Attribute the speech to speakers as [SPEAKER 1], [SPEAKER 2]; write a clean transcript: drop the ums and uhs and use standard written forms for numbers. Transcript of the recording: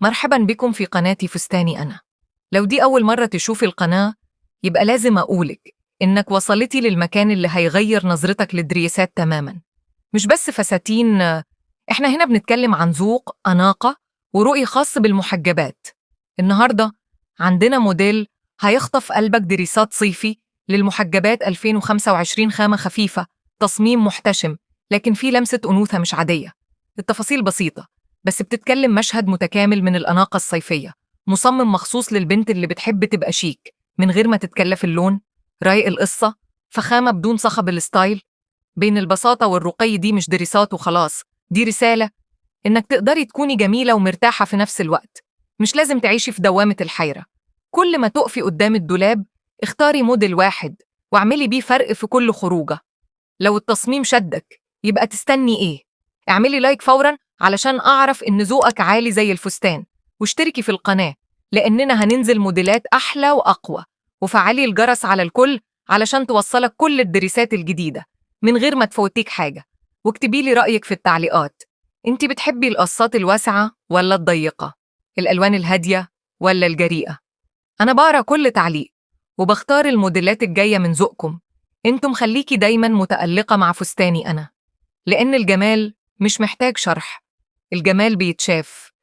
[SPEAKER 1] مرحبا بكم في قناتي فستاني أنا. لو دي أول مرة تشوفي القناة يبقى لازم أقولك إنك وصلتي للمكان اللي هيغير نظرتك للدريسات تماماً. مش بس فساتين، إحنا هنا بنتكلم عن ذوق، أناقة، ورؤية خاص بالمحجبات. النهاردة عندنا موديل هيخطف قلبك، دريسات صيفي للمحجبات 2025، خامة خفيفة، تصميم محتشم، لكن فيه لمسة أنوثة مش عادية. التفاصيل بسيطة بس بتتكلم مشهد متكامل من الأناقة الصيفية، مصمم مخصوص للبنت اللي بتحب تبقى شيك من غير ما تتكلف اللون. رايق القصة، فخامة بدون صخب الستايل. بين البساطة والرقي، دي مش دريسات وخلاص، دي رسالة إنك تقدري تكوني جميلة ومرتاحة في نفس الوقت. مش لازم تعيشي في دوامة الحيرة. كل ما تقفي قدام الدولاب اختاري موديل واحد واعملي بيه فرق في كل خروجة. لو التصميم شدك يبقى تستني إيه؟ اعملي لايك فوراً علشان أعرف إن ذوقك عالي زي الفستان، واشتركي في القناة لأننا هننزل موديلات أحلى وأقوى. وفعلي الجرس على الكل علشان توصلك كل الدريسات الجديدة من غير ما تفوتيك حاجة. واكتبي لي رأيك في التعليقات. انتي بتحبي القصات الواسعة ولا الضيقة؟ الألوان الهادية ولا الجريئة؟ أنا بقرأ كل تعليق وبختار الموديلات الجاية من ذوقكم. انتم خليكي دايماً متألقة مع فستاني أنا، لأن الجمال مش محتاج شرح، الجمال بيتشاف.